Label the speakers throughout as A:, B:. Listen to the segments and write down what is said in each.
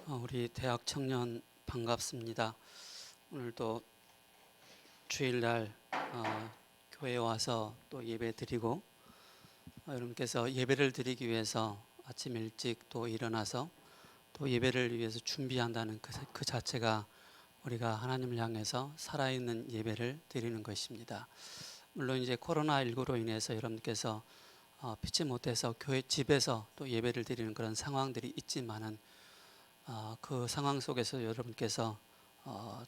A: 우리 대학 청년 반갑습니다. 오늘도 주일날 교회에 와서 또 예배 드리고 여러분께서 예배를 드리기 위해서 아침 일찍 또 일어나서 또 예배를 위해서 준비한다는 그 자체가 우리가 하나님을 향해서 살아있는 예배를 드리는 것입니다. 물론 이제 코로나19로 인해서 여러분께서 피치 못해서 교회 집에서 또 예배를 드리는 그런 상황들이 있지만은 그 상황 속에서 여러분께서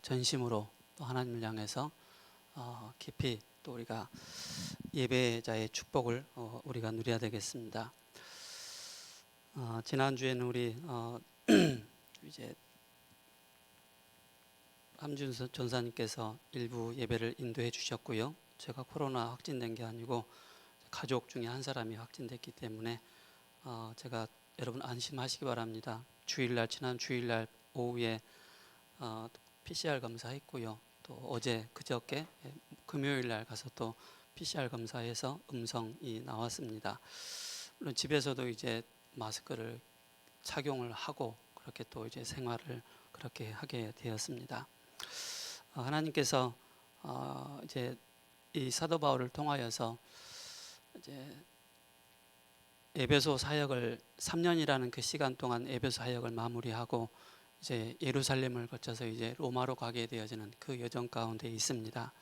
A: 전심으로 또 하나님을 향해서 깊이 또 우리가 예배자의 축복을 우리가 누려야 되겠습니다. 지난주에는 우리 이제 함준 전사님께서 일부 예배를 인도해 주셨고요. 제가 코로나 확진된 게 아니고 가족 중에 한 사람이 확진됐기 때문에 제가 여러분 안심하시기 바랍니다. 지난 주일날 오후에 PCR 검사했고요. 또 어제 그저께 금요일날 가서 또 PCR 검사해서 음성이 나왔습니다. 물론 집에서도 이제 마스크를 착용을 하고 그렇게 또 이제 생활을 그렇게 하게 되었습니다. 하나님께서 이제 이 사도 바울을 통하여서 이제 에베소 사역을 3년이라는 그 시간 동안 에베소 사역을 마무리하고 이제 예루살렘을 거쳐서 이제 로마로 가게 되어지는 그 여정 가운데 있습니다.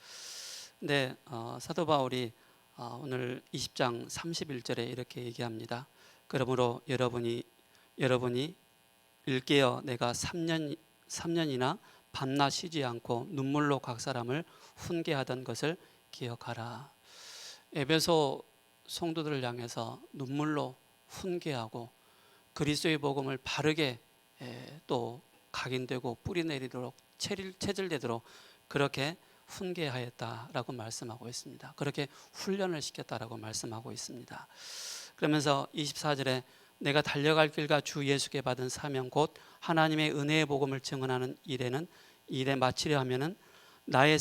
A: 근데 사도 바울이 오늘 20장 31절에 이렇게 얘기합니다. 그러므로 여러분이 일깨어 내가 3년이나 밤낮 쉬지 않고 눈물로 각 사람을 훈계하던 것을 기억하라. 에베소 성도들을 향해서 눈물로 훈계하고 그리스도의 복음을 바르게 또 각인되고 뿌리내리도록 체질되도록 그렇게 훈계하였다라고 말씀하고 있습니다. 그렇게 훈련을 시켰다라고 말씀하고 있습니다. 그러면서 24절에 내가 달려갈 길과 주 예수께 받은 사명 곧 하나님의 은혜의 복음을 증언하는 일에 마치려 하면은 나의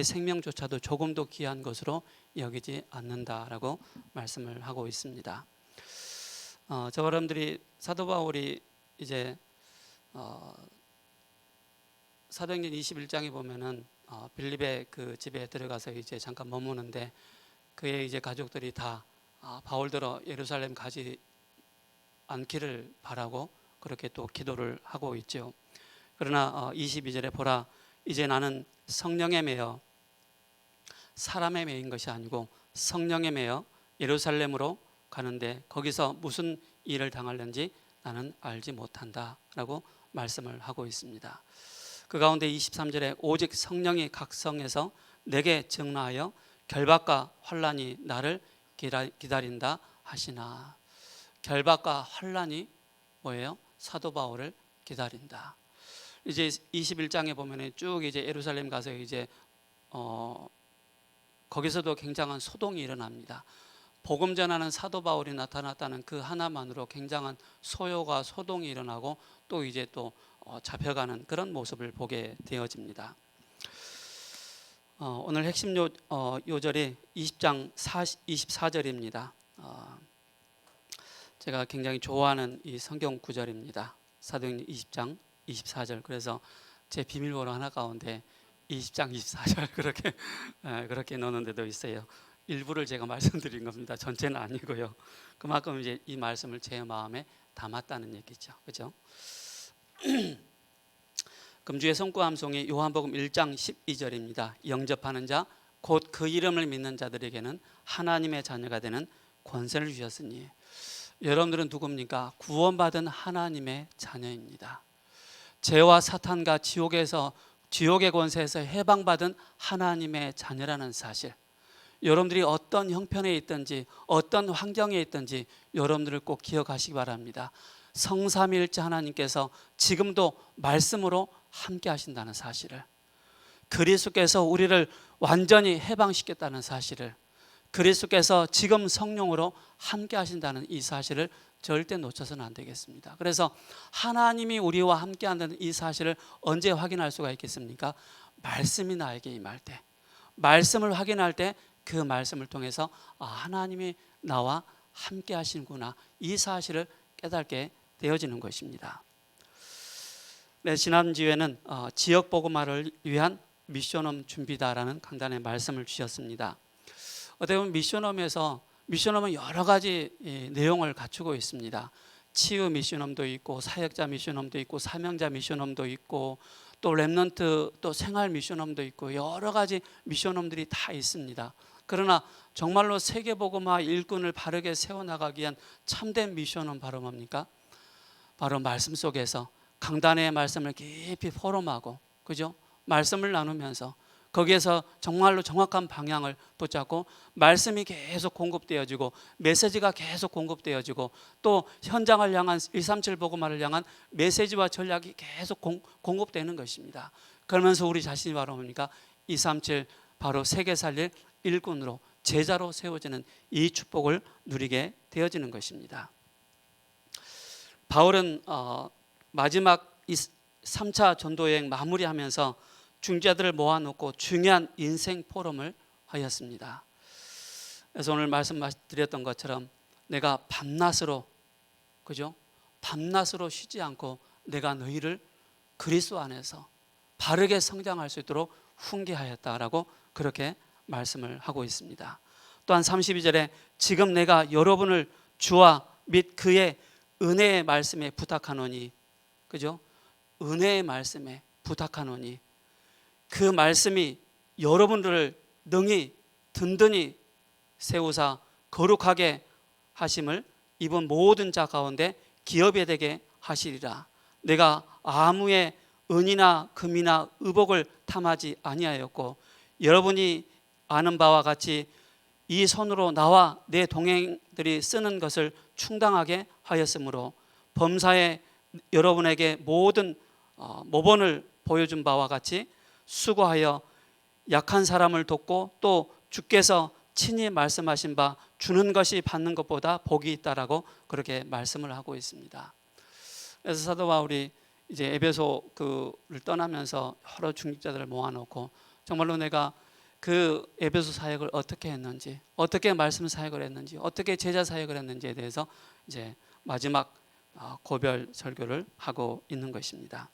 A: 생명조차도 조금도 귀한 것으로 여기지 않는다라고 말씀을 하고 있습니다. 저 여러분들이 사도 바울이 이제 사도행전 21장에 보면은 빌립의 그 집에 들어가서 이제 잠깐 머무는데 그의 이제 가족들이 다 바울더러 예루살렘 가지 않기를 바라고 그렇게 또 기도를 하고 있죠. 그러나 22절에 보라 이제 나는 성령에 매여 사람에 매인 것이 아니고 성령에 매여 예루살렘으로 가는데 거기서 무슨 일을 당할는지 나는 알지 못한다 라고 말씀을 하고 있습니다. 그 가운데 23절에 오직 성령이 각성해서 내게 증언하여 결박과 환난이 나를 기다린다 하시나. 결박과 환난이 뭐예요? 사도 바울을 기다린다. 이제 21장에 보면 쭉 이제 예루살렘 가서 이제 거기서도 굉장한 소동이 일어납니다. 복음 전하는 사도 바울이 나타났다는 그 하나만으로 굉장한 소요가 소동이 일어나고 또 이제 또 잡혀가는 그런 모습을 보게 되어집니다. 오늘 핵심 요절이 20장 24절입니다. 제가 굉장히 좋아하는 이 성경 구절입니다. 사도행전 20장 24절. 그래서 제 비밀번호 하나 가운데 20장 24절 그렇게 넣는 데도 있어요. 일부를 제가 말씀드린 겁니다. 전체는 아니고요. 그만큼 이제 이 말씀을 제 마음에 담았다는 얘기죠. 그렇죠? 금주의 성구함송이 요한복음 1장 12절입니다. 영접하는 자 곧 그 이름을 믿는 자들에게는 하나님의 자녀가 되는 권세를 주셨으니. 여러분들은 누굽니까? 구원받은 하나님의 자녀입니다. 죄와 사탄과 지옥의 권세에서 해방받은 하나님의 자녀라는 사실, 여러분들이 어떤 형편에 있든지 어떤 환경에 있든지 여러분들을 꼭 기억하시기 바랍니다. 성삼위일체 하나님께서 지금도 말씀으로 함께 하신다는 사실을, 그리스도께서 우리를 완전히 해방시켰다는 사실을, 그리스도께서 지금 성령으로 함께 하신다는 이 사실을 절대 놓쳐서는 안 되겠습니다. 그래서 하나님이 우리와 함께 한다는 이 사실을 언제 확인할 수가 있겠습니까? 말씀이 나에게 임할 때, 말씀을 확인할 때 그 말씀을 통해서 하나님이 나와 함께 하시는구나, 이 사실을 깨닫게 되어지는 것입니다. 네, 지난주에는 지역 복음화를 위한 미션홈 준비다라는 강단의 말씀을 주셨습니다. 어떻게 보면 미션홈은 여러 가지 내용을 갖추고 있습니다. 치유 미션홈도 있고, 사역자 미션홈도 있고, 사명자 미션홈도 있고, 또 렘넌트, 또 생활 미션홈도 있고, 여러 가지 미션홈들이 다 있습니다. 그러나 정말로 세계복음화 일꾼을 바르게 세워나가기 위한 참된 미션홈 바로 뭡니까? 바로 말씀 속에서 강단의 말씀을 깊이 포럼하고, 그죠? 말씀을 나누면서 거기에서 정말로 정확한 방향을 붙잡고 말씀이 계속 공급되어지고 메시지가 계속 공급되어지고 또 현장을 향한 137 복음화를 향한 메시지와 전략이 계속 공급되는 것입니다. 그러면서 우리 자신이 바로 뭡니까? 237 바로 세계 살릴 일꾼으로 제자로 세워지는 이 축복을 누리게 되어지는 것입니다. 바울은 마지막 3차 전도여행 마무리하면서 중재자들을 모아놓고 중요한 인생 포럼을 하였습니다. 그래서 오늘 말씀드렸던 것처럼 내가 밤낮으로, 그죠? 밤낮으로 쉬지 않고 내가 너희를 그리스도 안에서 바르게 성장할 수 있도록 훈계하였다라고 그렇게 말씀을 하고 있습니다. 또한 32절에 지금 내가 여러분을 주와 및 그의 은혜의 말씀에 부탁하노니, 그죠? 은혜의 말씀에 부탁하노니 그 말씀이 여러분들을 능히 든든히 세우사 거룩하게 하심을 입은 모든 자 가운데 기업에 되게 하시리라. 내가 아무의 은이나 금이나 의복을 탐하지 아니하였고 여러분이 아는 바와 같이 이 손으로 나와 내 동행들이 쓰는 것을 충당하게 하였으므로 범사에 여러분에게 모든 모본을 보여준 바와 같이 수고하여 약한 사람을 돕고 또 주께서 친히 말씀하신 바 주는 것이 받는 것보다 복이 있다라고 그렇게 말씀을 하고 있습니다. 그래서 사도 바울이 이제 에베소를 떠나면서 여러 중직자들을 모아놓고 정말로 내가 그 에베소 사역을 어떻게 했는지, 어떻게 말씀 사역을 했는지, 어떻게 제자 사역을 했는지에 대해서 이제 마지막 고별 설교를 하고 있는 것입니다.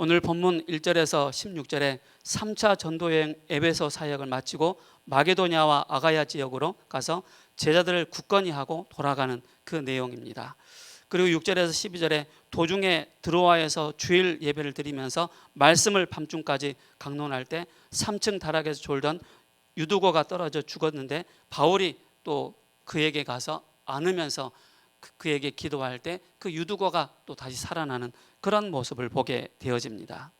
A: 오늘 본문 1절에서 16절에 3차 전도여행 에베소 사역을 마치고 마게도냐와 아가야 지역으로 가서 제자들을 굳건히 하고 돌아가는 그 내용입니다. 그리고 6절에서 12절에 도중에 드로아에서 주일 예배를 드리면서 말씀을 밤중까지 강론할 때 3층 다락에서 졸던 유두고가 떨어져 죽었는데 바울이 또 그에게 가서 안으면서 그에게 기도할 때 그 유두고가 또 다시 살아나는 그런 모습을 보게 되어집니다.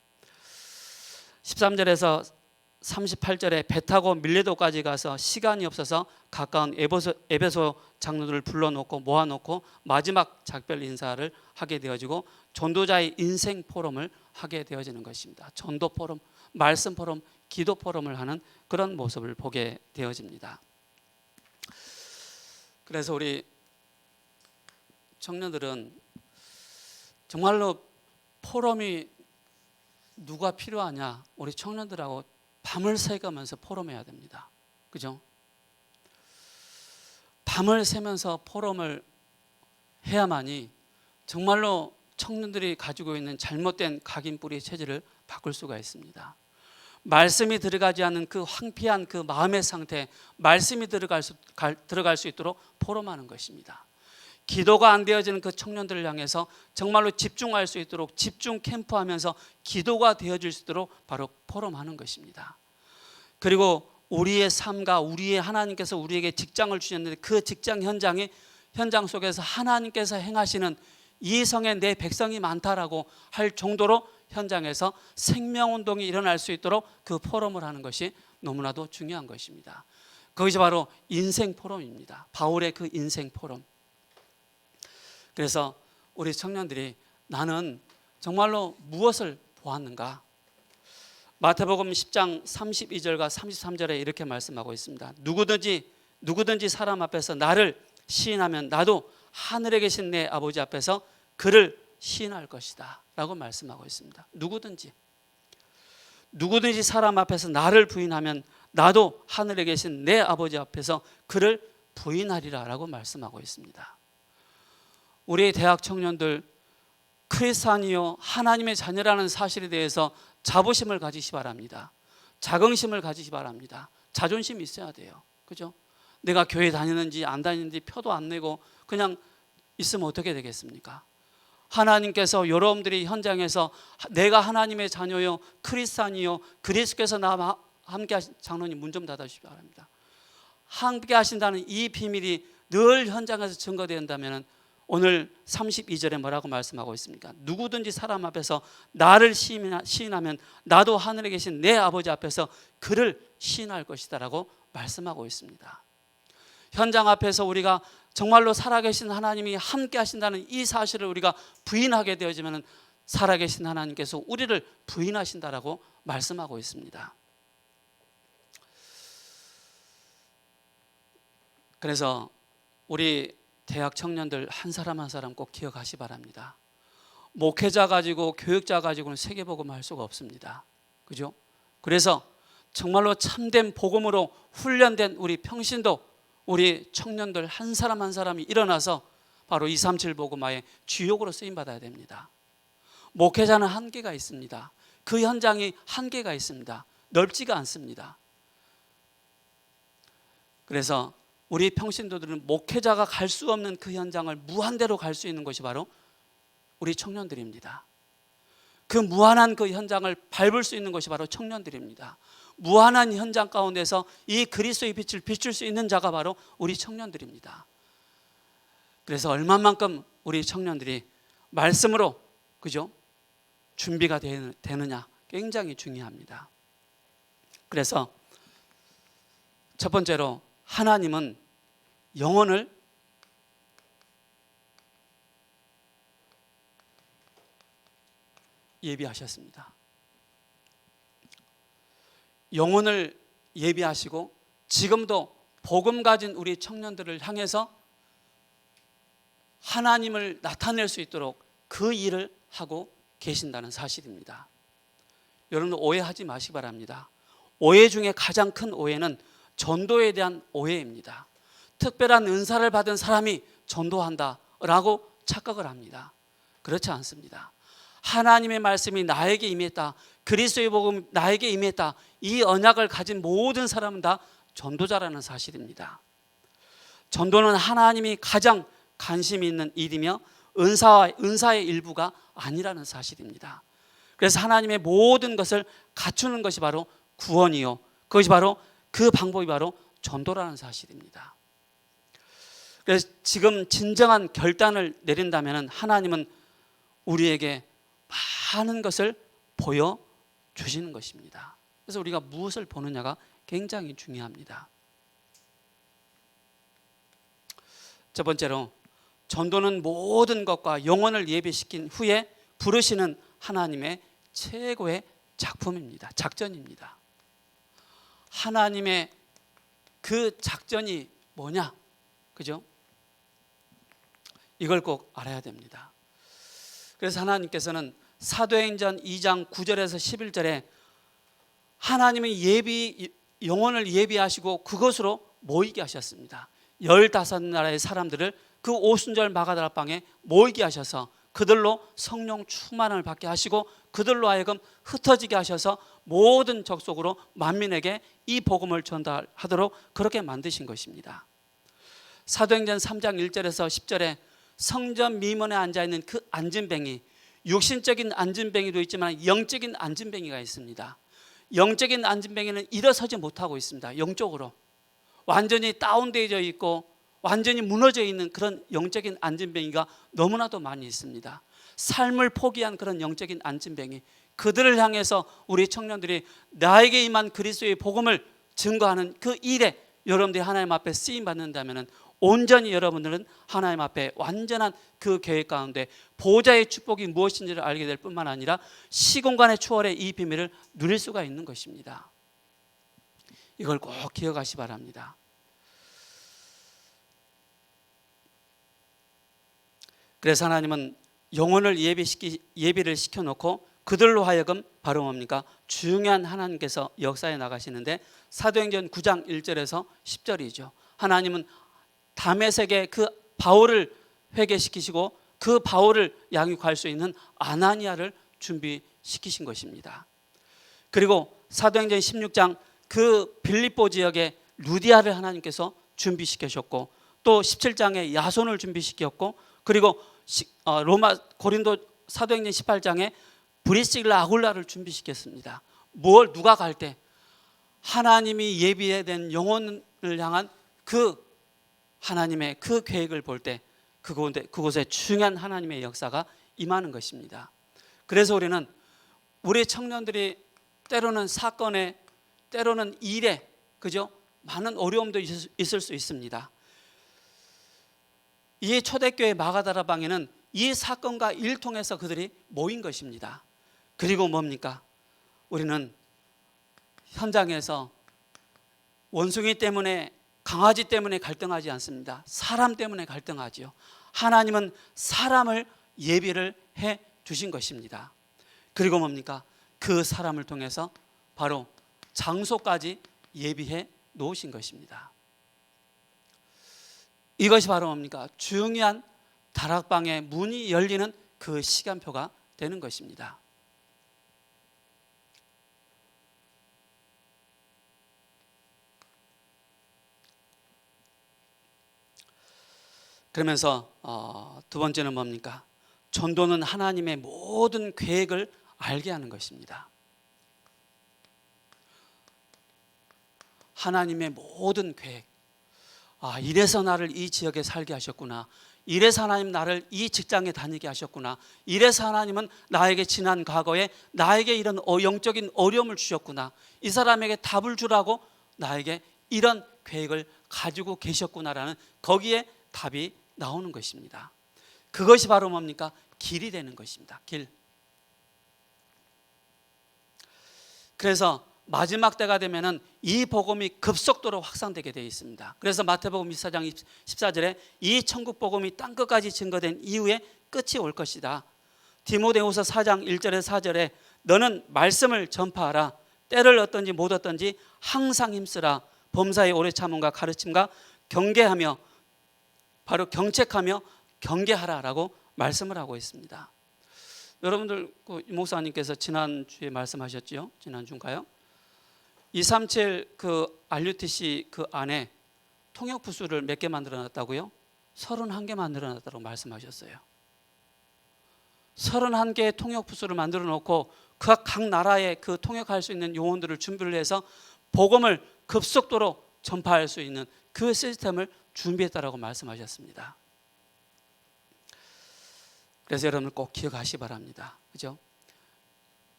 A: 13절에서 38절에 배 타고 밀레도까지 가서 시간이 없어서 가까운 에베소 장로들을 불러놓고 모아놓고 마지막 작별 인사를 하게 되어지고 전도자의 인생 포럼을 하게 되어지는 것입니다. 전도 포럼, 말씀 포럼, 기도 포럼을 하는 그런 모습을 보게 되어집니다. 그래서 우리 청년들은 정말로 포럼이 누가 필요하냐? 우리 청년들하고 밤을 새가면서 포럼해야 됩니다. 그죠? 밤을 새면서 포럼을 해야만이 정말로 청년들이 가지고 있는 잘못된 각인뿌리 체질을 바꿀 수가 있습니다. 말씀이 들어가지 않는 그 황폐한 그 마음의 상태, 말씀이 들어갈 수 있도록 포럼하는 것입니다. 기도가 안 되어지는 그 청년들을 향해서 정말로 집중할 수 있도록 집중 캠프하면서 기도가 되어질 수 있도록 바로 포럼하는 것입니다. 그리고 우리의 삶과 우리의 하나님께서 우리에게 직장을 주셨는데 그 직장 현장 속에서 하나님께서 행하시는 이 성에 내 백성이 많다라고 할 정도로 현장에서 생명운동이 일어날 수 있도록 그 포럼을 하는 것이 너무나도 중요한 것입니다. 그것이 바로 인생 포럼입니다. 바울의 그 인생 포럼. 그래서 우리 청년들이 나는 정말로 무엇을 보았는가? 마태복음 10장 32절과 33절에 이렇게 말씀하고 있습니다. 누구든지 사람 앞에서 나를 시인하면 나도 하늘에 계신 내 아버지 앞에서 그를 시인할 것이다 라고 말씀하고 있습니다. 누구든지 사람 앞에서 나를 부인하면 나도 하늘에 계신 내 아버지 앞에서 그를 부인하리라 라고 말씀하고 있습니다. 우리 대학 청년들 크리스찬이요 하나님의 자녀라는 사실에 대해서 자부심을 가지시 바랍니다. 자긍심을 가지시 바랍니다. 자존심이 있어야 돼요. 그죠? 내가 교회 다니는지 안 다니는지 표도 안 내고 그냥 있으면 어떻게 되겠습니까? 하나님께서 여러분들이 현장에서 내가 하나님의 자녀요 크리스찬이요 그리스도께서 나와 함께 하신, 장로님 문 좀 닫아주시기 바랍니다. 함께 하신다는 이 비밀이 늘 현장에서 증거된다면 오늘 32절에 뭐라고 말씀하고 있습니까? 누구든지 사람 앞에서 나를 시인하면 나도 하늘에 계신 내 아버지 앞에서 그를 시인할 것이다 라고 말씀하고 있습니다. 현장 앞에서 우리가 정말로 살아계신 하나님이 함께 하신다는 이 사실을 우리가 부인하게 되어지면 살아계신 하나님께서 우리를 부인하신다라고 말씀하고 있습니다. 그래서 우리 대학 청년들 한 사람 한 사람 꼭 기억하시 바랍니다. 목회자 가지고 교육자 가지고는 세계복음 할 수가 없습니다. 그죠? 그래서 정말로 참된 복음으로 훈련된 우리 평신도 우리 청년들 한 사람 한 사람이 일어나서 바로 237 복음화의 주역으로 쓰임 받아야 됩니다. 목회자는 한계가 있습니다. 그 현장이 한계가 있습니다. 넓지가 않습니다. 그래서 우리 평신도들은 목회자가 갈 수 없는 그 현장을 무한대로 갈 수 있는 것이 바로 우리 청년들입니다. 그 무한한 그 현장을 밟을 수 있는 것이 바로 청년들입니다. 무한한 현장 가운데서 이 그리스도의 빛을 비출 수 있는 자가 바로 우리 청년들입니다. 그래서 얼마만큼 우리 청년들이 말씀으로 그죠? 준비가 되느냐 굉장히 중요합니다. 그래서 첫 번째로 하나님은 영혼을 예비하셨습니다. 영혼을 예비하시고 지금도 복음 가진 우리 청년들을 향해서 하나님을 나타낼 수 있도록 그 일을 하고 계신다는 사실입니다. 여러분 오해하지 마시기 바랍니다. 오해 중에 가장 큰 오해는 전도에 대한 오해입니다. 특별한 은사를 받은 사람이 전도한다라고 착각을 합니다. 그렇지 않습니다. 하나님의 말씀이 나에게 임했다, 그리스도의 복음 나에게 임했다, 이 언약을 가진 모든 사람은 다 전도자라는 사실입니다. 전도는 하나님이 가장 관심이 있는 일이며 은사의 일부가 아니라는 사실입니다. 그래서 하나님의 모든 것을 갖추는 것이 바로 구원이요, 그것이 바로 그 방법이 바로 전도라는 사실입니다. 그래서 지금 진정한 결단을 내린다면 하나님은 우리에게 많은 것을 보여주시는 것입니다. 그래서 우리가 무엇을 보느냐가 굉장히 중요합니다. 첫 번째로 전도는 모든 것과 영혼을 예비시킨 후에 부르시는 하나님의 최고의 작품입니다. 작전입니다. 하나님의 그 작전이 뭐냐? 그죠? 이걸 꼭 알아야 됩니다. 그래서 하나님께서는 사도행전 2장 9절에서 11절에 하나님의 영혼을 예비하시고 그것으로 모이게 하셨습니다. 15나라의 사람들을 그 오순절 마가다라 방에 모이게 하셔서 그들로 성령 충만을 받게 하시고 그들로 하여금 흩어지게 하셔서 모든 족속으로 만민에게 이 복음을 전달하도록 그렇게 만드신 것입니다. 사도행전 3장 1절에서 10절에 성전 미문에 앉아있는 그 안진뱅이, 육신적인 안진뱅이도 있지만 영적인 안진뱅이가 있습니다. 영적인 안진뱅이는 일어서지 못하고 있습니다. 영적으로 완전히 다운되어 있고 완전히 무너져 있는 그런 영적인 안진뱅이가 너무나도 많이 있습니다. 삶을 포기한 그런 영적인 안진뱅이, 그들을 향해서 우리 청년들이 나에게 임한 그리스도의 복음을 증거하는 그 일에 여러분들이 하나님 앞에 쓰임 받는다면 온전히 여러분들은 하나님 앞에 완전한 그 계획 가운데 보좌의 축복이 무엇인지를 알게 될 뿐만 아니라 시공간의 초월의 이 비밀을 누릴 수가 있는 것입니다. 이걸 꼭 기억하시 바랍니다. 그래서 하나님은 영혼을 예비를 시켜놓고 그들로 하여금 바로 뭡니까? 중요한 하나님께서 역사에 나가시는데 사도행전 9장 1절에서 10절이죠. 하나님은 다메섹에 그 바울을 회개시키시고 그 바울을 양육할 수 있는 아나니아를 준비시키신 것입니다. 그리고 사도행전 16장 그 빌립보 지역에 루디아를 하나님께서 준비시키셨고, 또 17장에 야손을 준비시켰고, 그리고 로마 고린도 사도행전 18장에 브리스길라 아굴라를 준비시켰습니다. 뭘 누가 갈 때 하나님이 예비된 영혼을 향한 그 하나님의 그 계획을 볼 때 그곳에 중요한 하나님의 역사가 임하는 것입니다. 그래서 우리는 우리 청년들이 때로는 사건에, 때로는 일에, 그죠? 많은 어려움도 있을 수 있습니다. 이 초대교회 마가다라방에는 이 사건과 일 통해서 그들이 모인 것입니다. 그리고 뭡니까? 우리는 현장에서 원숭이 때문에, 강아지 때문에 갈등하지 않습니다. 사람 때문에 갈등하지요. 하나님은 사람을 예비를 해 주신 것입니다. 그리고 뭡니까? 그 사람을 통해서 바로 장소까지 예비해 놓으신 것입니다. 이것이 바로 뭡니까? 중요한 다락방의 문이 열리는 그 시간표가 되는 것입니다. 그러면서 두 번째는 뭡니까? 전도는 하나님의 모든 계획을 알게 하는 것입니다. 하나님의 모든 계획. 이래서 나를 이 지역에 살게 하셨구나. 이래서 하나님 나를 이 직장에 다니게 하셨구나. 이래서 하나님은 나에게 지난 과거에 나에게 이런 영적인 어려움을 주셨구나. 이 사람에게 답을 주라고 나에게 이런 계획을 가지고 계셨구나라는, 거기에 답이 나오는 것입니다. 그것이 바로 뭡니까? 길이 되는 것입니다. 길. 그래서 마지막 때가 되면은 이 복음이 급속도로 확산되게 되어 있습니다. 그래서 마태복음 24장 14절에 이 천국 복음이 땅 끝까지 증거된 이후에 끝이 올 것이다. 디모데후서 4장 1절에 4절에 너는 말씀을 전파하라. 때를 얻든지 못 얻든지 항상 힘쓰라. 범사의 오래 참음과 가르침과 경계하며, 바로 경책하며 경계하라라고 말씀을 하고 있습니다. 여러분들 이 목사님께서 지난주에 말씀하셨죠? 지난주인가요? 237 그 RUTC 그 안에 통역 부스를 몇 개 만들어 놨다고요? 31개 만들어 놨다고 말씀하셨어요. 31개의 통역 부스를 만들어 놓고 각 나라에 그 통역할 수 있는 요원들을 준비를 해서 복음을 급속도로 전파할 수 있는 그 시스템을 준비했다라고 말씀하셨습니다. 그래서 여러분을 꼭 기억하시기 바랍니다. 그죠?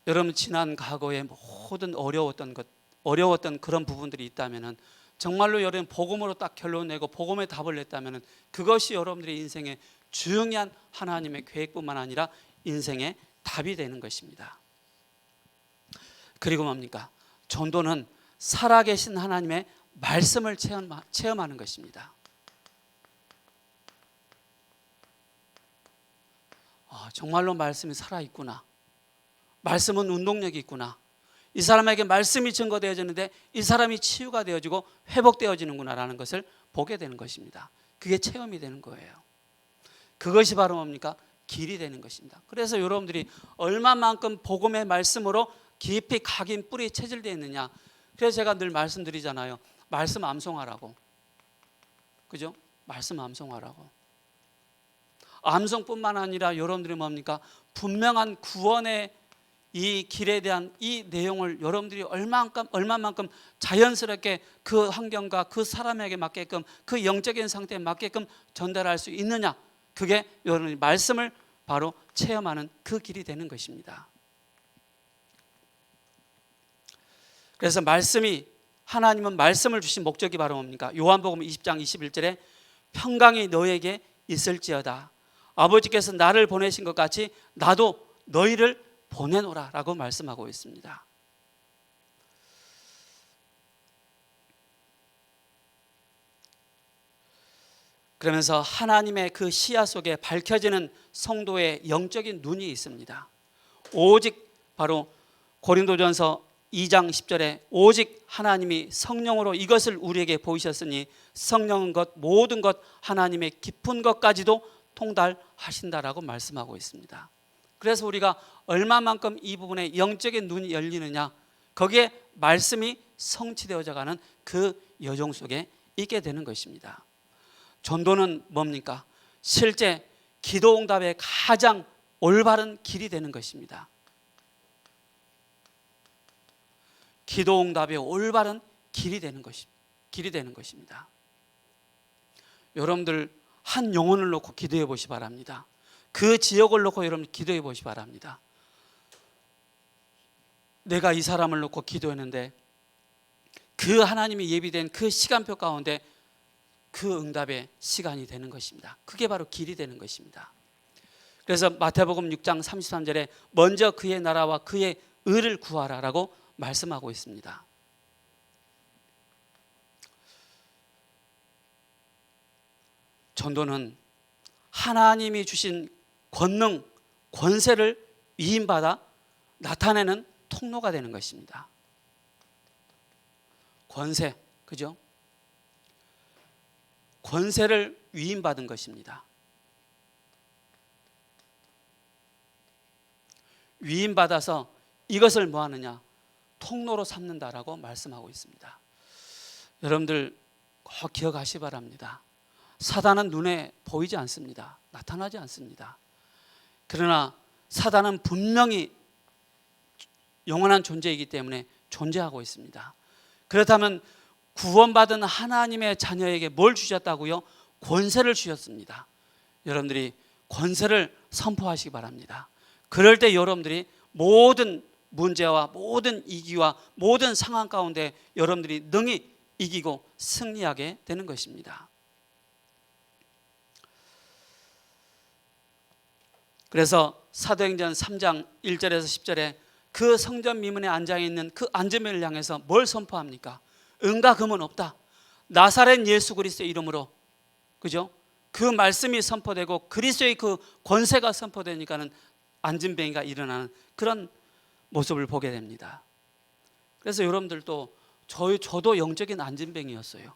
A: 여러분 지난 과거에 모든 어려웠던 그런 부분들이 있다면은, 정말로 여러분 복음으로 딱 결론 내고 복음의 답을 냈다면은, 그것이 여러분들의 인생의 중요한 하나님의 계획뿐만 아니라 인생의 답이 되는 것입니다. 그리고 뭡니까? 전도는 살아계신 하나님의 말씀을 체험하는 것입니다. 정말로 말씀이 살아있구나. 말씀은 운동력이 있구나. 이 사람에게 말씀이 증거되어지는데 이 사람이 치유가 되어지고 회복되어지는구나라는 것을 보게 되는 것입니다. 그게 체험이 되는 거예요. 그것이 바로 뭡니까? 길이 되는 것입니다. 그래서 여러분들이 얼마만큼 복음의 말씀으로 깊이 각인 뿌리 체질되어 있느냐. 그래서 제가 늘 말씀드리잖아요. 말씀 암송하라고. 그죠? 말씀 암송하라고. 암송뿐만 아니라 여러분들이 뭡니까? 분명한 구원의 이 길에 대한 이 내용을 여러분들이 얼마만큼 자연스럽게 그 환경과 그 사람에게 맞게끔, 그 영적인 상태에 맞게끔 전달할 수 있느냐. 그게 여러분이 말씀을 바로 체험하는 그 길이 되는 것입니다. 그래서 하나님은 말씀을 주신 목적이 바로 뭡니까? 요한복음 20장 21절에 평강이 너에게 있을지어다. 아버지께서 나를 보내신 것 같이 나도 너희를 보내노라 라고 말씀하고 있습니다. 그러면서 하나님의 그 시야 속에 밝혀지는 성도의 영적인 눈이 있습니다. 오직 바로 고린도전서 2장 10절에 오직 하나님이 성령으로 이것을 우리에게 보이셨으니 성령은 모든 것 하나님의 깊은 것까지도 통달하신다라고 말씀하고 있습니다. 그래서 우리가 얼마만큼 이 부분에 영적인 눈이 열리느냐, 거기에 말씀이 성취되어져 가는 그 여정 속에 있게 되는 것입니다. 전도는 뭡니까? 실제 기도 응답의 가장 올바른 길이 되는 것입니다. 기도 응답의 올바른 길이 되는 것입니다. 여러분들 한 영혼을 놓고 기도해 보시 바랍니다. 그 지역을 놓고 여러분 기도해 보시 바랍니다. 내가 이 사람을 놓고 기도했는데 그 하나님이 예비된 그 시간표 가운데 그 응답의 시간이 되는 것입니다. 그게 바로 길이 되는 것입니다. 그래서 마태복음 6장 33절에 먼저 그의 나라와 그의 의를 구하라라고 말씀하고 있습니다. 전도는 하나님이 주신 권능, 권세를 위임받아 나타내는 통로가 되는 것입니다. 권세, 그죠? 권세를 위임받은 것입니다. 위임받아서 이것을 뭐 하느냐? 통로로 삼는다라고 말씀하고 있습니다. 여러분들 꼭 기억하시 바랍니다. 사단은 눈에 보이지 않습니다. 나타나지 않습니다. 그러나 사단은 분명히 영원한 존재이기 때문에 존재하고 있습니다. 그렇다면 구원받은 하나님의 자녀에게 뭘 주셨다고요? 권세를 주셨습니다. 여러분들이 권세를 선포하시기 바랍니다. 그럴 때 여러분들이 모든 문제와 모든 위기와 모든 상황 가운데 여러분들이 능히 이기고 승리하게 되는 것입니다. 그래서 사도행전 3장 1절에서 10절에 그 성전 미문에 앉아있는 그 안전벨을 향해서 뭘 선포합니까? 은과 금은 없다. 나사렛 예수 그리스도의 이름으로, 그죠? 그 말씀이 선포되고 그리스도의 그 권세가 선포되니까는 안진뱅이가 일어나는 그런 모습을 보게 됩니다. 그래서 여러분들도 저도 영적인 안진뱅이였어요.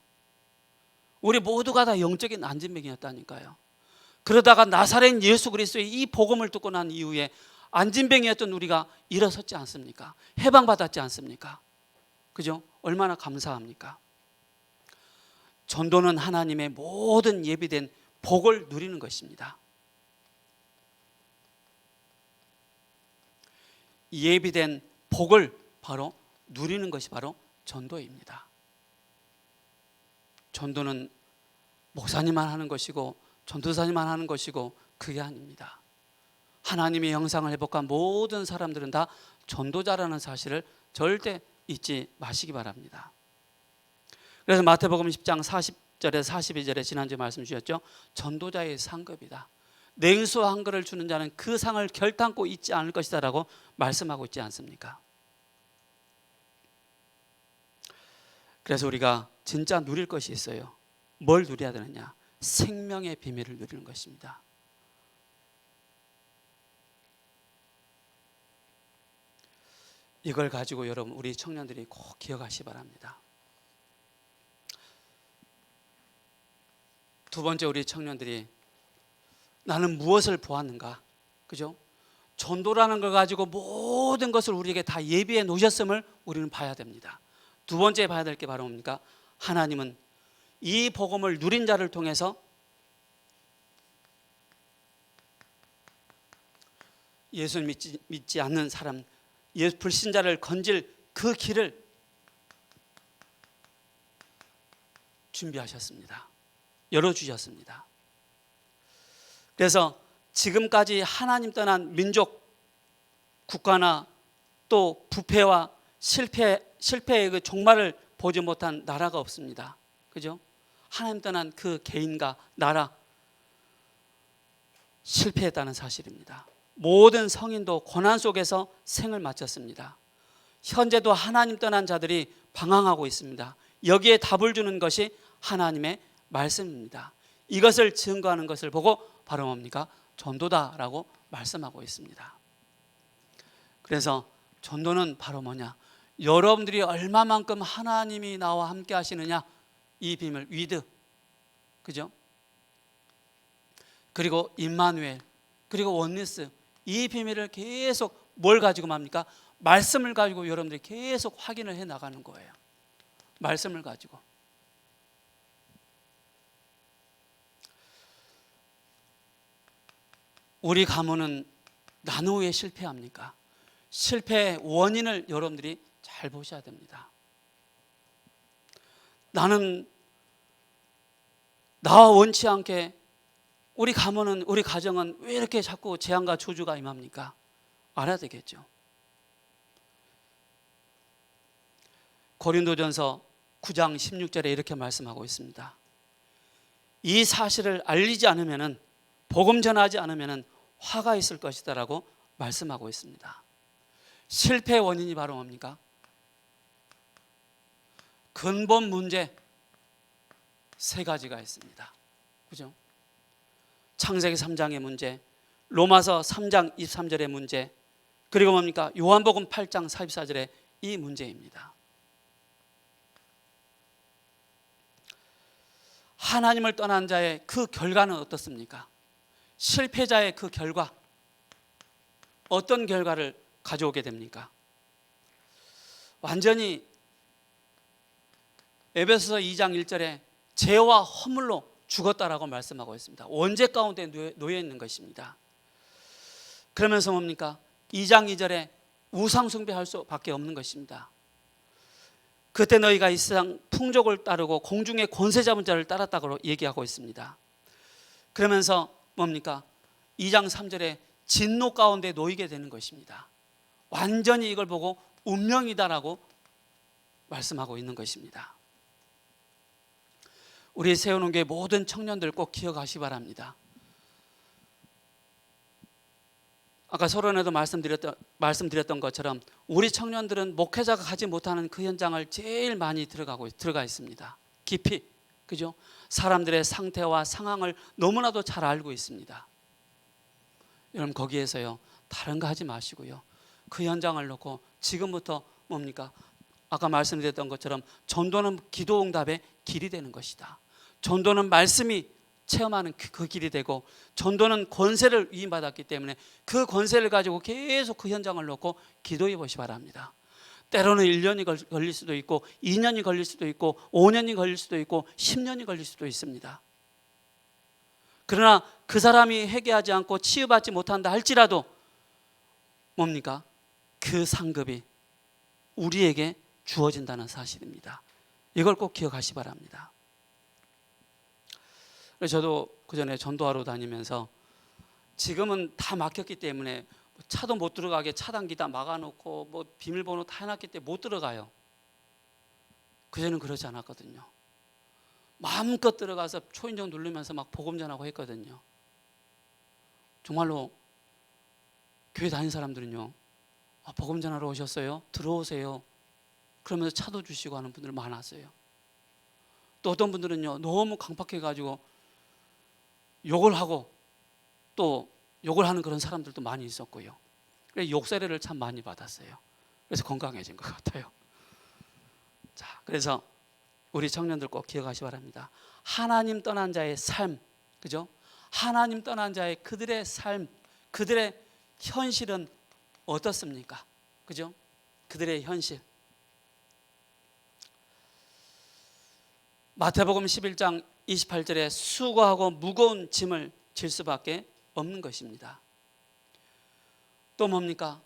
A: 우리 모두가 다 영적인 안진뱅이였다니까요. 그러다가 나사렛 예수 그리스도의 이 복음을 듣고 난 이후에 안진뱅이였던 우리가 일어섰지 않습니까? 해방받았지 않습니까? 그죠? 얼마나 감사합니까? 전도는 하나님의 모든 예비된 복을 누리는 것입니다. 예비된 복을 바로 누리는 것이 바로 전도입니다. 전도는 목사님만 하는 것이고 전도사님만 하는 것이고 그게 아닙니다. 하나님의 형상을 회복한 모든 사람들은 다 전도자라는 사실을 절대 잊지 마시기 바랍니다. 그래서 마태복음 10장 40절에서 42절에 지난주에 말씀 주셨죠. 전도자의 상급이다. 냉수 한 그릇을 주는 자는 그 상을 결탄코 잊지 않을 것이다 라고 말씀하고 있지 않습니까? 그래서 우리가 진짜 누릴 것이 있어요. 뭘 누려야 되느냐? 생명의 비밀을 누리는 것입니다. 이걸 가지고 여러분 우리 청년들이 꼭 기억하시기 바랍니다. 두 번째, 우리 청년들이 나는 무엇을 보았는가? 그죠? 전도라는 걸 가지고 모든 것을 우리에게 다 예비해 놓으셨음을 우리는 봐야 됩니다. 두 번째 봐야 될 게 바로 뭡니까? 하나님은 이 복음을 누린 자를 통해서 예수 믿지 않는 사람, 불신자를 건질 그 길을 준비하셨습니다. 열어주셨습니다. 그래서 지금까지 하나님 떠난 민족, 국가나 또 부패와 실패의 그 종말을 보지 못한 나라가 없습니다. 그죠? 하나님 떠난 그 개인과 나라 실패했다는 사실입니다. 모든 성인도 고난 속에서 생을 마쳤습니다. 현재도 하나님 떠난 자들이 방황하고 있습니다. 여기에 답을 주는 것이 하나님의 말씀입니다. 이것을 증거하는 것을 보고 바로 뭡니까? 전도다라고 말씀하고 있습니다. 그래서 전도는 바로 뭐냐? 여러분들이 얼마만큼 하나님이 나와 함께 하시느냐, 이 비밀, 위드, 그죠? 그리고 임마누엘, 그리고 원리스, 이 비밀을 계속 뭘 가지고 맙니까? 말씀을 가지고 여러분들이 계속 확인을 해 나가는 거예요. 말씀을 가지고. 우리 가문은 나는 왜 실패합니까? 실패의 원인을 여러분들이 잘 보셔야 됩니다. 나는 나와 원치 않게 우리 가문은, 우리 가정은 왜 이렇게 자꾸 재앙과 저주가 임합니까? 알아야 되겠죠. 고린도전서 9장 16절에 이렇게 말씀하고 있습니다. 이 사실을 알리지 않으면, 복음 전하지 않으면 화가 있을 것이다 라고 말씀하고 있습니다. 실패의 원인이 바로 뭡니까? 근본 문제 세 가지가 있습니다. 그죠? 창세기 3장의 문제, 로마서 3장 23절의 문제, 그리고 뭡니까? 요한복음 8장 44절의 이 문제입니다. 하나님을 떠난 자의 그 결과는 어떻습니까? 실패자의 그 결과, 어떤 결과를 가져오게 됩니까? 완전히 에베소서 2장 1절에 죄와 허물로 죽었다라고 말씀하고 있습니다. 원죄 가운데 놓여 있는 것입니다. 그러면서 뭡니까? 2장 2절에 우상 숭배할 수밖에 없는 것입니다. 그때 너희가 이 세상 풍족을 따르고 공중의 권세 잡은 자를 따랐다고 얘기하고 있습니다. 그러면서 뭡니까? 2장 3절에 진노 가운데 놓이게 되는 것입니다. 완전히 이걸 보고 운명이다라고 말씀하고 있는 것입니다. 우리 세우는 교회 모든 청년들 꼭 기억하시기 바랍니다. 아까 서론에도 말씀드렸던 것처럼 우리 청년들은 목회자가 가지 못하는 그 현장을 제일 많이 들어가 있습니다. 깊이, 그죠? 사람들의 상태와 상황을 너무나도 잘 알고 있습니다. 여러분 거기에서요, 다른 거 하지 마시고요, 그 현장을 놓고 지금부터 뭡니까? 아까 말씀드렸던 것처럼 전도는 기도 응답의 길이 되는 것이다. 전도는 말씀이 체험하는 그 길이 되고, 전도는 권세를 위임받았기 때문에 그 권세를 가지고 계속 그 현장을 놓고 기도해 보시기 바랍니다. 때로는 1년이 걸릴 수도 있고 2년이 걸릴 수도 있고 5년이 걸릴 수도 있고 10년이 걸릴 수도 있습니다. 그러나 그 사람이 회개하지 않고 치유받지 못한다 할지라도 뭡니까? 그 상급이 우리에게 주어진다는 사실입니다. 이걸 꼭 기억하시기 바랍니다. 저도 그전에 전도하러 다니면서, 지금은 다 막혔기 때문에 차도 못 들어가게 차단기 다 막아놓고 뭐 비밀번호 다 해놨기 때문에 못 들어가요. 그전에는 그러지 않았거든요. 마음껏 들어가서 초인종 누르면서 막 복음 전하고 했거든요. 정말로 교회 다니는 사람들은요, 복음 전하러 오셨어요? 들어오세요. 그러면서 차도 주시고 하는 분들 많았어요. 또 어떤 분들은요, 너무 강팍해가지고 욕을 하고 또 욕을 하는 그런 사람들도 많이 있었고요. 그래서 욕세례를 참 많이 받았어요. 그래서 건강해진 것 같아요. 자, 그래서 우리 청년들 꼭 기억하시기 바랍니다. 하나님 떠난 자의 삶, 그죠? 하나님 떠난 자의 그들의 삶, 그들의 현실은 어떻습니까? 그죠? 그들의 현실. 마태복음 11장 28절에 수고하고 무거운 짐을 질 수밖에 없는 것입니다. 또 뭡니까?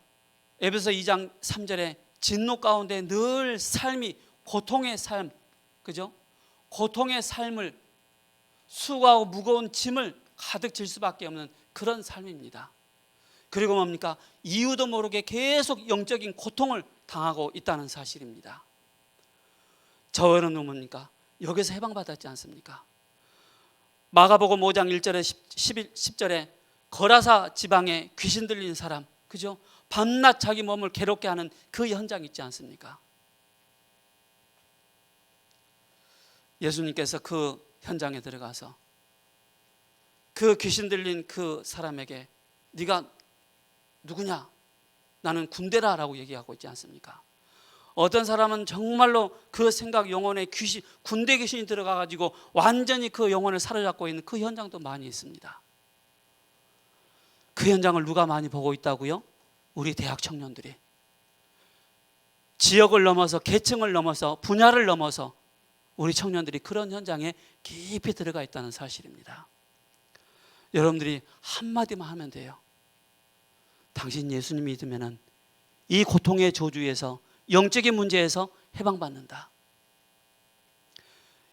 A: 에베소 2장 3절에 진노 가운데 늘 삶이 고통의 삶, 그죠? 고통의 삶을, 수고하고 무거운 짐을 가득 질 수밖에 없는 그런 삶입니다. 그리고 뭡니까? 이유도 모르게 계속 영적인 고통을 당하고 있다는 사실입니다. 저 여러분은 뭡니까? 여기서 해방받았지 않습니까? 마가복음 5장 1절에 10절에 거라사 지방에 귀신 들린 사람, 그죠? 밤낮 자기 몸을 괴롭게 하는 그 현장 있지 않습니까? 예수님께서 그 현장에 들어가서 그 귀신 들린 그 사람에게 네가 누구냐? 나는 군대라 라고 얘기하고 있지 않습니까? 어떤 사람은 정말로 그 생각 영혼에 군대 귀신이 들어가가지고 완전히 그 영혼을 사로잡고 있는 그 현장도 많이 있습니다. 그 현장을 누가 많이 보고 있다고요? 우리 대학 청년들이. 지역을 넘어서, 계층을 넘어서, 분야를 넘어서 우리 청년들이 그런 현장에 깊이 들어가 있다는 사실입니다. 여러분들이 한마디만 하면 돼요. 당신 예수님 믿으면 이 고통의 저주에서, 영적인 문제에서 해방받는다.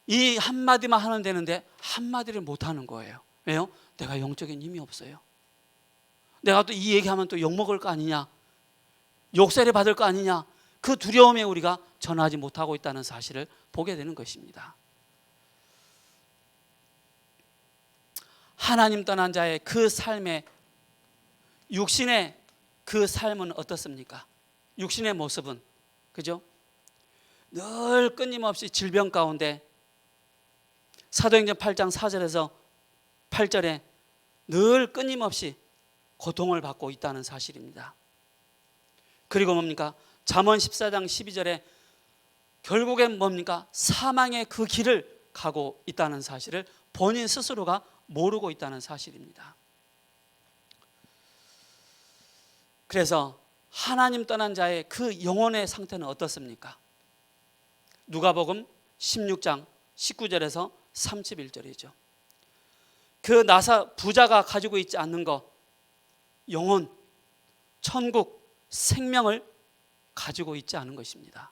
A: 이 한마디만 하면 되는데 한마디를 못하는 거예요. 왜요? 내가 영적인 힘이 없어요. 내가 또 이 얘기하면 또 욕먹을 거 아니냐, 욕세례 받을 거 아니냐, 그 두려움에 우리가 전하지 못하고 있다는 사실을 보게 되는 것입니다. 하나님 떠난 자의 그 삶의, 육신의 그 삶은 어떻습니까? 육신의 모습은, 그죠? 늘 끊임없이 질병 가운데, 사도행전 8장 4절에서 8절에 늘 끊임없이 고통을 받고 있다는 사실입니다. 그리고 뭡니까? 잠언 14장 12절에 결국엔 뭡니까? 사망의 그 길을 가고 있다는 사실을 본인 스스로가 모르고 있다는 사실입니다. 그래서 하나님 떠난 자의 그 영혼의 상태는 어떻습니까? 누가복음 16장 19절에서 31절이죠. 그 부자가 가지고 있지 않는 것, 영혼, 천국, 생명을 가지고 있지 않은 것입니다.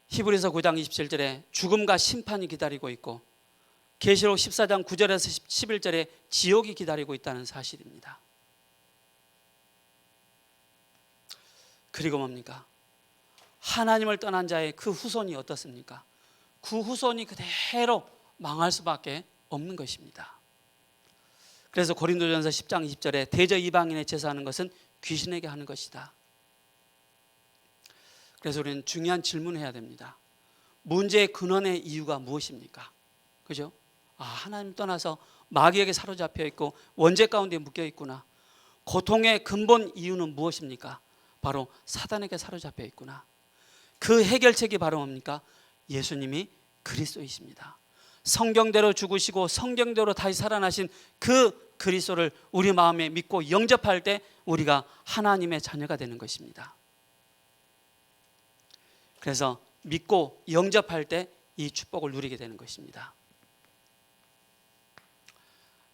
A: 히브리서 9장 27절에 죽음과 심판이 기다리고 있고, 계시록 14장 9절에서 11절에 지옥이 기다리고 있다는 사실입니다. 그리고 뭡니까? 하나님을 떠난 자의 그 후손이 어떻습니까? 그 후손이 그대로 망할 수밖에 없는 것입니다. 그래서 고린도전서 10장 20절에 대저 이방인의 제사하는 것은 귀신에게 하는 것이다. 그래서 우리는 중요한 질문을 해야 됩니다. 문제의 근원의 이유가 무엇입니까? 그죠? 하나님 떠나서 마귀에게 사로잡혀 있고 원죄 가운데 묶여 있구나. 고통의 근본 이유는 무엇입니까? 바로 사단에게 사로잡혀 있구나. 그 해결책이 바로 뭡니까? 예수님이 그리스도이십니다. 성경대로 죽으시고 성경대로 다시 살아나신 그 그리스도를 우리 마음에 믿고 영접할 때 우리가 하나님의 자녀가 되는 것입니다. 그래서 믿고 영접할 때 이 축복을 누리게 되는 것입니다.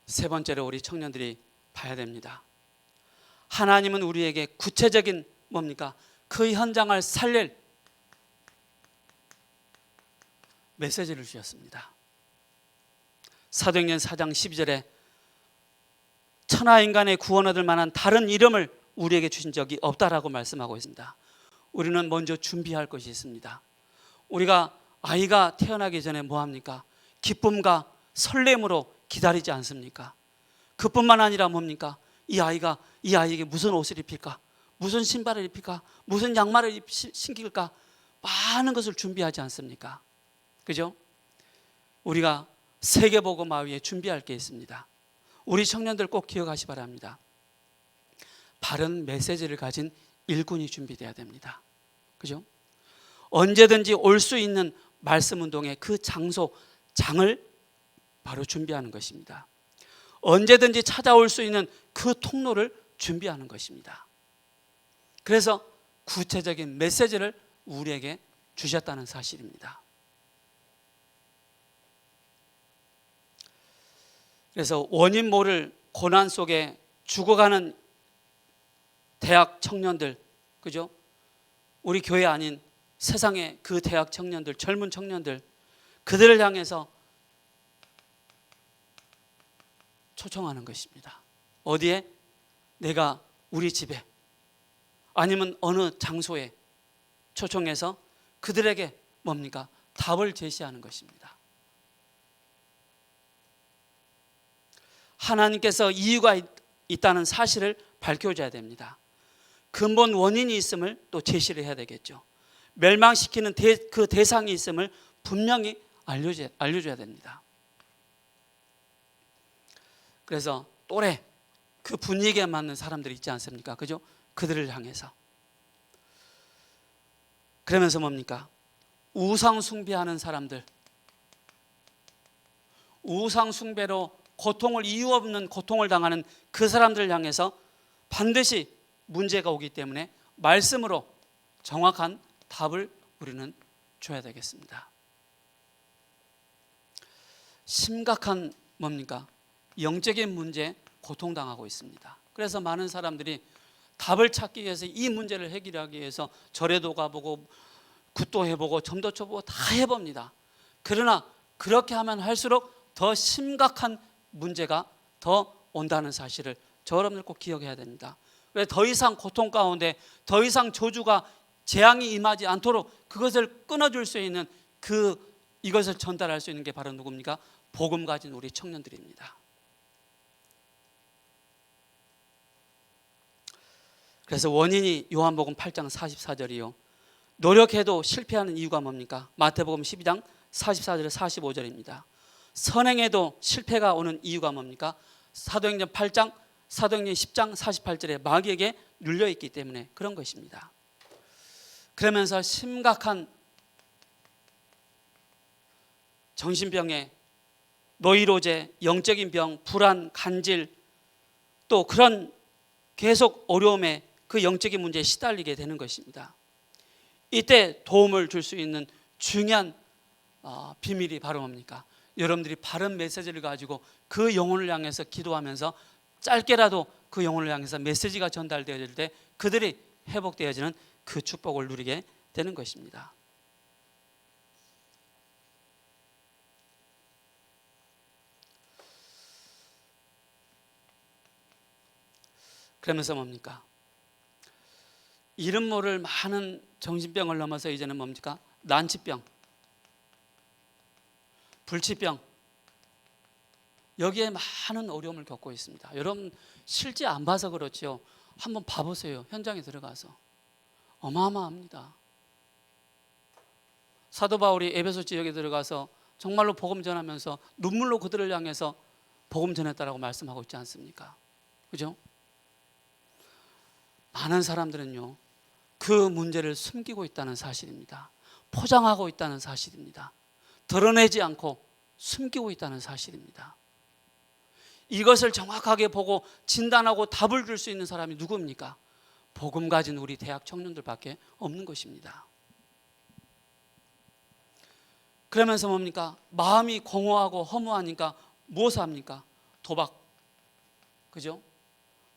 A: 세 번째로 우리 청년들이 봐야 됩니다. 하나님은 우리에게 구체적인 뭡니까? 그 현장을 살릴 메시지를 주셨습니다. 사도행전 4장 12절에 천하 인간의 구원 얻을 만한 다른 이름을 우리에게 주신 적이 없다라고 말씀하고 있습니다. 우리는 먼저 준비할 것이 있습니다. 우리가 아이가 태어나기 전에 뭐합니까? 기쁨과 설렘으로 기다리지 않습니까? 그뿐만 아니라 뭡니까? 이 아이에게 무슨 옷을 입힐까? 무슨 신발을 입힐까? 무슨 양말을 신길까? 많은 것을 준비하지 않습니까? 그죠? 우리가 세계복음화위에 준비할 게 있습니다. 우리 청년들 꼭 기억하시 바랍니다. 바른 메시지를 가진 일꾼이 준비돼야 됩니다. 그죠? 언제든지 올 수 있는 말씀 운동의 그 장을 바로 준비하는 것입니다. 언제든지 찾아올 수 있는 그 통로를 준비하는 것입니다. 그래서 구체적인 메시지를 우리에게 주셨다는 사실입니다. 그래서 원인 모를 고난 속에 죽어가는 대학 청년들, 그죠? 우리 교회 아닌 세상의 그 대학 청년들, 젊은 청년들, 그들을 향해서 초청하는 것입니다. 어디에? 내가 우리 집에 아니면 어느 장소에 초청해서 그들에게 뭡니까? 답을 제시하는 것입니다. 하나님께서 이유가 있다는 사실을 밝혀줘야 됩니다. 근본 원인이 있음을 또 제시를 해야 되겠죠. 멸망시키는 그 대상이 있음을 분명히 알려줘야 됩니다. 그래서 또래, 그 분위기에 맞는 사람들이 있지 않습니까? 그죠? 그들을 향해서. 그러면서 뭡니까? 우상 숭배하는 사람들, 우상 숭배로 이유 없는 고통을 당하는 그 사람들을 향해서 반드시 문제가 오기 때문에 말씀으로 정확한 답을 우리는 줘야 되겠습니다. 심각한 뭡니까? 영적인 문제에 고통당하고 있습니다. 그래서 많은 사람들이 답을 찾기 위해서 이 문제를 해결하기 위해서 절에도 가보고 굿도 해보고 점도 쳐보고 다 해봅니다. 그러나 그렇게 하면 할수록 더 심각한 문제가 더 온다는 사실을 여러분들 꼭 기억해야 됩니다. 왜 더 이상 고통 가운데 더 이상 저주가 재앙이 임하지 않도록 그것을 끊어줄 수 있는 이것을 전달할 수 있는 게 바로 누굽니까? 복음 가진 우리 청년들입니다. 그래서 원인이 요한복음 8장 44절이요. 노력해도 실패하는 이유가 뭡니까? 마태복음 12장 44절 45절입니다. 선행해도 실패가 오는 이유가 뭡니까? 사도행전 8장, 사도행전 10장 48절에 마귀에게 눌려있기 때문에 그런 것입니다. 그러면서 심각한 정신병에 노이로제, 영적인 병, 불안, 간질, 또 그런 계속 어려움에 그 영적인 문제에 시달리게 되는 것입니다. 이때 도움을 줄 수 있는 중요한 비밀이 바로 뭡니까? 여러분들이 바른 메시지를 가지고 그 영혼을 향해서 기도하면서 짧게라도 그 영혼을 향해서 메시지가 전달되어질 때 그들이 회복되어지는 그 축복을 누리게 되는 것입니다. 그러면서 뭡니까? 이름 모를 많은 정신병을 넘어서 이제는 뭡니까? 난치병, 불치병, 여기에 많은 어려움을 겪고 있습니다. 여러분 실제 안 봐서 그렇죠. 한번 봐보세요. 현장에 들어가서 어마어마합니다. 사도 바울이 에베소 지역에 들어가서 정말로 복음 전하면서 눈물로 그들을 향해서 복음 전했다라고 말씀하고 있지 않습니까? 그죠? 많은 사람들은요 그 문제를 숨기고 있다는 사실입니다. 포장하고 있다는 사실입니다. 드러내지 않고 숨기고 있다는 사실입니다. 이것을 정확하게 보고 진단하고 답을 줄 수 있는 사람이 누구입니까? 복음 가진 우리 대학 청년들밖에 없는 것입니다. 그러면서 뭡니까? 마음이 공허하고 허무하니까 무엇을 합니까? 도박, 그죠?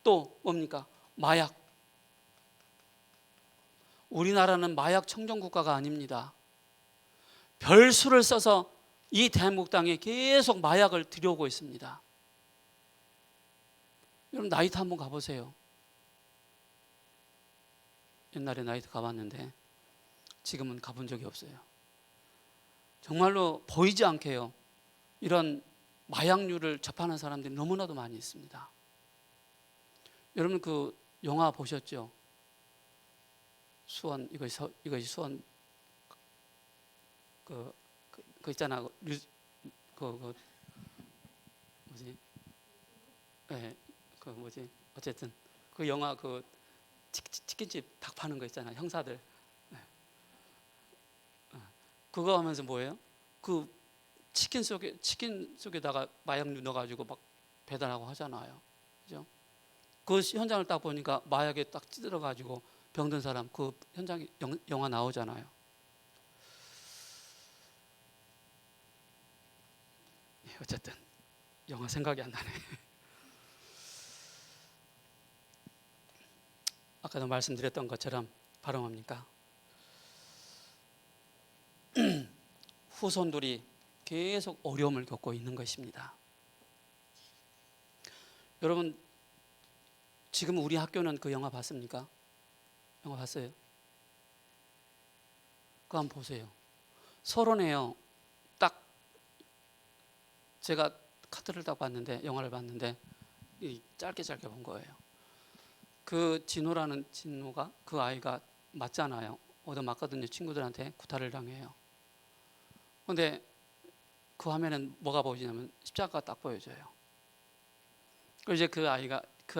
A: 또 뭡니까? 마약. 우리나라는 마약 청정국가가 아닙니다. 별수를 써서 이 대한민국 땅에 계속 마약을 들여오고 있습니다. 여러분 나이트 한번 가보세요. 옛날에 나이트 가봤는데 지금은 가본 적이 없어요. 정말로 보이지 않게요 이런 마약류를 접하는 사람들이 너무나도 많이 있습니다. 여러분 그 영화 보셨죠? 수원, 이것이 수원 그 있잖아 뭐지? 네, 어쨌든 그 영화 그 치킨집 닭 파는 거 있잖아 형사들. 네. 그거 하면서 뭐예요? 그 치킨 속에다가 마약류 넣어가지고 막 배달하고 하잖아요. 그죠? 그 현장을 딱 보니까 마약에 딱 찌들어가지고 병든 사람 그 현장 영화 나오잖아요. 어쨌든 영화 생각이 안 나네. 아까도 말씀드렸던 것처럼 바로 뭡니까? 후손들이 계속 어려움을 겪고 있는 것입니다. 여러분 지금 우리 학교는 그 영화 봤습니까? 영화 봤어요? 그거 한번 보세요. 서론에요. 딱 제가 카드를 딱 봤는데 영화를 봤는데 짧게 본 거예요. 그 진호가 그 아이가 맞잖아요. 얻어맞거든요. 친구들한테 구타를 당해요. 그런데 그 화면엔 뭐가 보이냐면 십자가가 딱 보여져요. 그리고 이제 그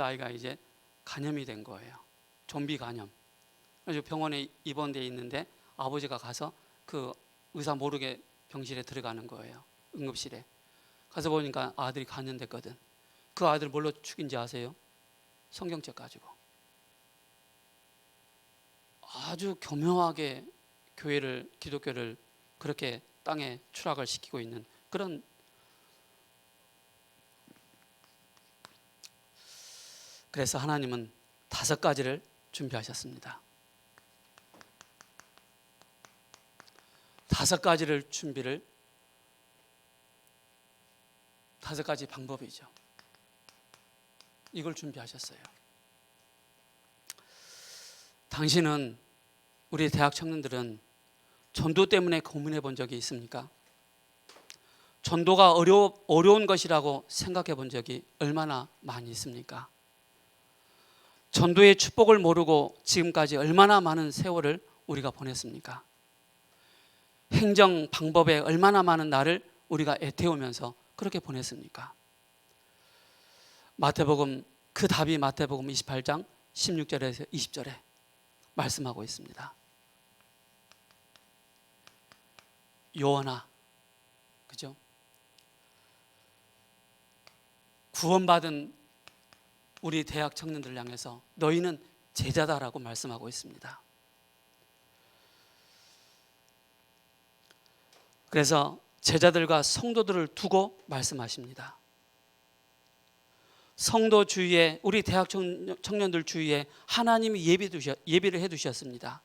A: 아이가 이제 간염이 된 거예요. 좀비 간염. 그래서 병원에 입원돼 있는데 아버지가 가서 그 의사 모르게 병실에 들어가는 거예요. 응급실에. 가서 보니까 아들이 감염됐거든. 그 아들 뭘로 죽인지 아세요? 성경책 가지고. 아주 교묘하게 교회를, 기독교를 그렇게 땅에 추락을 시키고 있는 그런, 그래서 하나님은 5가지를 준비하셨습니다. 5가지를 준비를, 5가지 방법이죠. 이걸 준비하셨어요. 당신은, 우리 대학 청년들은 전도 때문에 고민해 본 적이 있습니까? 전도가 어려운 것이라고 생각해 본 적이 얼마나 많이 있습니까? 전도의 축복을 모르고 지금까지 얼마나 많은 세월을 우리가 보냈습니까? 행정 방법에 얼마나 많은 날을 우리가 애태우면서 그렇게 보냈습니까? 마태복음, 그 답이 마태복음 28장 16절에서 20절에 말씀하고 있습니다. 요한아, 그죠? 구원받은 우리 대학 청년들 향해서 너희는 제자다라고 말씀하고 있습니다. 그래서 제자들과 성도들을 두고 말씀하십니다. 성도 주위에, 우리 대학 청년들 주위에 하나님이 예비를 해두셨습니다.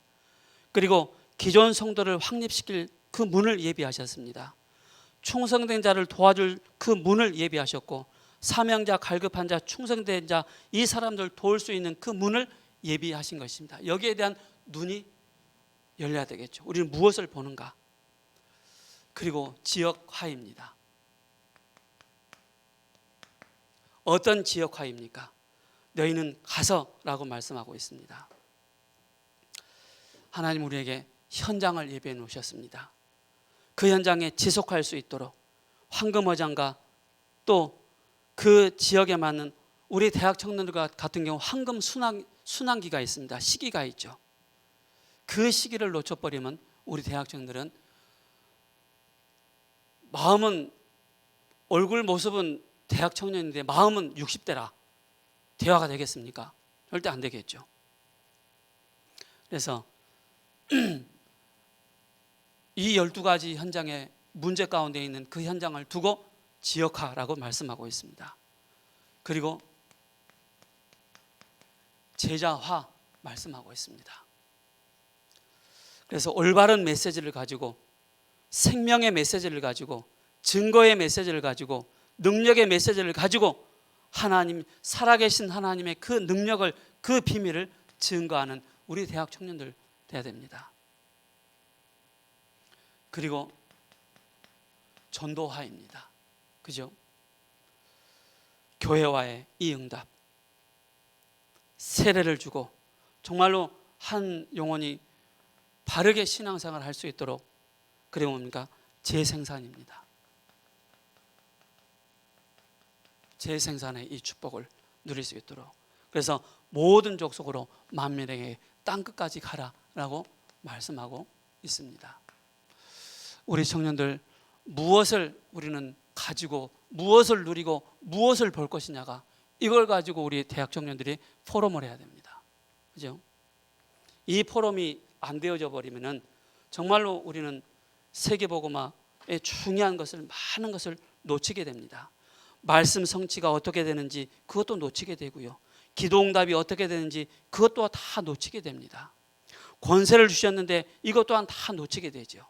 A: 그리고 기존 성도를 확립시킬 그 문을 예비하셨습니다. 충성된 자를 도와줄 그 문을 예비하셨고, 사명자, 갈급한 자, 충성된 자, 이 사람들 도울 수 있는 그 문을 예비하신 것입니다. 여기에 대한 눈이 열려야 되겠죠. 우리는 무엇을 보는가? 그리고 지역화입니다. 어떤 지역화입니까? 너희는 가서라고 말씀하고 있습니다. 하나님 우리에게 현장을 예비해 놓으셨습니다. 그 현장에 지속할 수 있도록 황금어장과 또 그 지역에 맞는, 우리 대학 청년들 같은 경우 황금 순환기가 있습니다. 시기가 있죠. 그 시기를 놓쳐버리면 우리 대학 청년들은, 마음은, 얼굴 모습은 대학 청년인데 마음은 60대라 대화가 되겠습니까? 절대 안 되겠죠. 그래서 이 12가지 현장의 문제 가운데 있는 그 현장을 두고 지역화라고 말씀하고 있습니다. 그리고 제자화 말씀하고 있습니다. 그래서 올바른 메시지를 가지고, 생명의 메시지를 가지고, 증거의 메시지를 가지고, 능력의 메시지를 가지고 하나님, 살아계신 하나님의 그 능력을, 그 비밀을 증거하는 우리 대학 청년들 돼야 됩니다. 그리고 전도화입니다. 그죠? 교회와의 이 응답, 세례를 주고 정말로 한 영혼이 바르게 신앙생활을 할 수 있도록, 그리고 뭡니까? 재생산입니다. 재생산의 이 축복을 누릴 수 있도록, 그래서 모든 족속으로 만민에게 땅끝까지 가라라고 말씀하고 있습니다. 우리 청년들, 무엇을 우리는 가지고, 무엇을 누리고, 무엇을 볼 것이냐가, 이걸 가지고 우리 대학 청년들이 포럼을 해야 됩니다. 그죠? 이 포럼이 안 되어져 버리면은 정말로 우리는 세계복음화의 중요한 것을, 많은 것을 놓치게 됩니다. 말씀 성취가 어떻게 되는지 그것도 놓치게 되고요. 기도응답이 어떻게 되는지 그것 또한 다 놓치게 됩니다. 권세를 주셨는데 이것 또한 다 놓치게 되죠.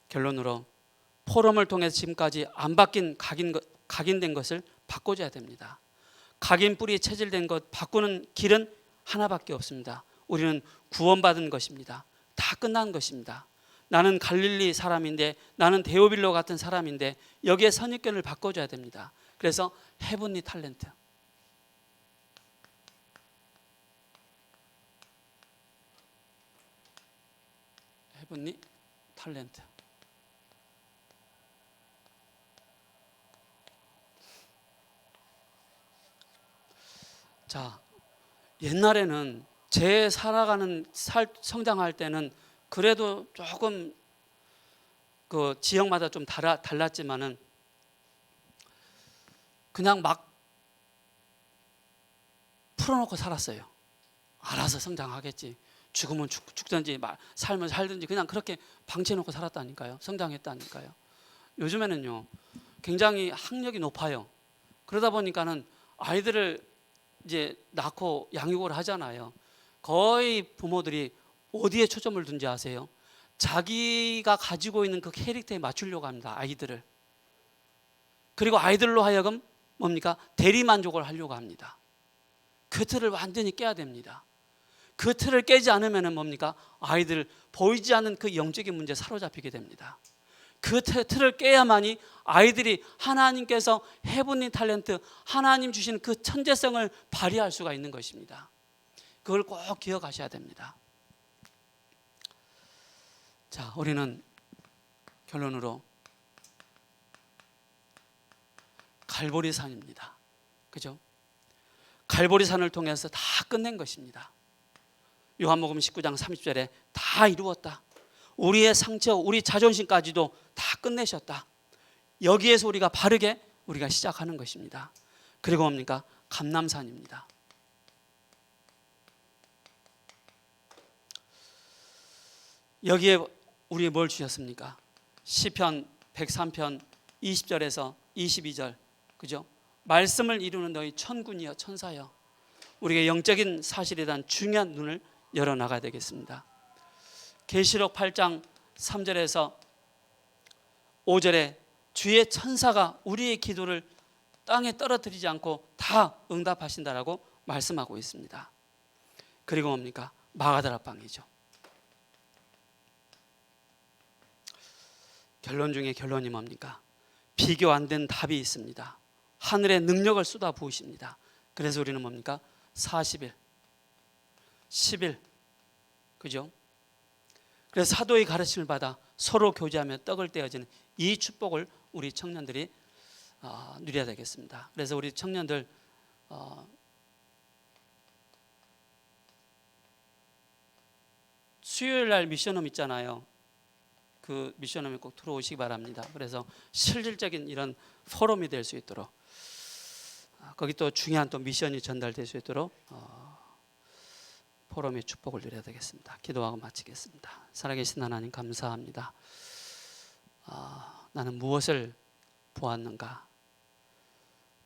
A: 결론으로 포럼을 통해서 지금까지 안 바뀐 각인된 것을 바꿔줘야 됩니다. 각인 뿌리 체질된 것 바꾸는 길은 하나밖에 없습니다. 우리는 구원받은 것입니다. 다 끝난 것입니다. 나는 갈릴리 사람인데, 나는 데오빌로 같은 사람인데, 여기에 선입견을 바꿔줘야 됩니다. 그래서 헤븐리 탤런트, 헤븐리 탤런트. 자, 옛날에는 제 살아가는 성장할 때는 그래도 조금 그 지역마다 좀 달랐지만은 그냥 막 풀어놓고 살았어요. 알아서 성장하겠지. 죽으면 죽든지 살면 살든지 그냥 그렇게 방치해놓고 살았다니까요. 성장했다니까요. 요즘에는요 굉장히 학력이 높아요. 그러다 보니까는 아이들을 이제 낳고 양육을 하잖아요. 거의 부모들이 어디에 초점을 둔지 아세요? 자기가 가지고 있는 그 캐릭터에 맞추려고 합니다. 아이들을. 그리고 아이들로 하여금 뭡니까? 대리만족을 하려고 합니다. 그 틀을 완전히 깨야 됩니다. 그 틀을 깨지 않으면 뭡니까? 아이들 보이지 않는 그 영적인 문제에 사로잡히게 됩니다. 그 틀을 깨야만이 아이들이 하나님께서 헤븐리 탤런트, 하나님 주신 그 천재성을 발휘할 수가 있는 것입니다. 그걸 꼭 기억하셔야 됩니다. 자, 우리는 결론으로 갈보리산입니다. 그죠? 갈보리산을 통해서 다 끝낸 것입니다. 요한복음 19장 30절에 다 이루었다. 우리의 상처, 우리 자존심까지도 다 끝내셨다. 여기에서 우리가 바르게 우리가 시작하는 것입니다. 그리고 뭡니까? 감람산입니다. 여기에 우리 뭘 주셨습니까? 시편 103편 20절에서 22절, 그죠? 말씀을 이루는 너희 천군이여 천사여. 우리가 영적인 사실에 대한 중요한 눈을 열어나가야 되겠습니다. 계시록 8장 3절에서 5절에 주의 천사가 우리의 기도를 땅에 떨어뜨리지 않고 다 응답하신다라고 말씀하고 있습니다. 그리고 뭡니까? 마가다락방이죠. 결론 중에 결론이 뭡니까? 비교 안 된 답이 있습니다. 하늘의 능력을 쏟아 부으십니다. 그래서 우리는 뭡니까? 40일, 10일, 그죠? 그래서 사도의 가르침을 받아 서로 교제하며 떡을 떼어지는 이 축복을 우리 청년들이 누려야 되겠습니다. 그래서 우리 청년들 수요일 날 미션홈 있잖아요. 그 미션홈에 꼭 들어오시기 바랍니다. 그래서 실질적인 이런 포럼이 될 수 있도록 거기 또 중요한 또 미션이 전달될 수 있도록 포럼의 축복을 누려야 되겠습니다. 기도하고 마치겠습니다. 살아계신 하나님 감사합니다. 나는 무엇을 보았는가?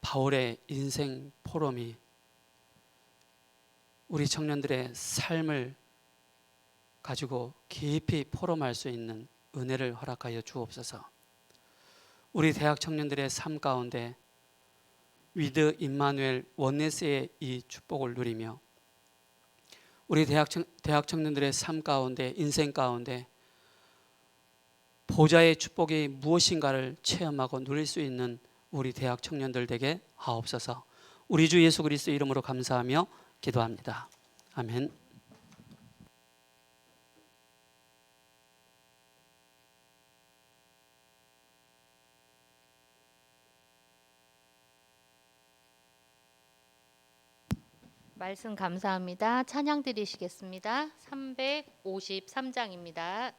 A: 바울의 인생 포럼이 우리 청년들의 삶을 가지고 깊이 포럼할 수 있는 은혜를 허락하여 주옵소서. 우리 대학 청년들의 삶 가운데 위드 임마누엘 원네스의 이 축복을 누리며 우리 대학 청년들의 삶 가운데 인생 가운데 보좌의 축복이 무엇인가를 체험하고 누릴 수 있는 우리 대학 청년들 되게 하옵소서. 우리 주 예수 그리스도 이름으로 감사하며 기도합니다. 아멘.
B: 말씀 감사합니다. 찬양 드리시겠습니다. 353장입니다.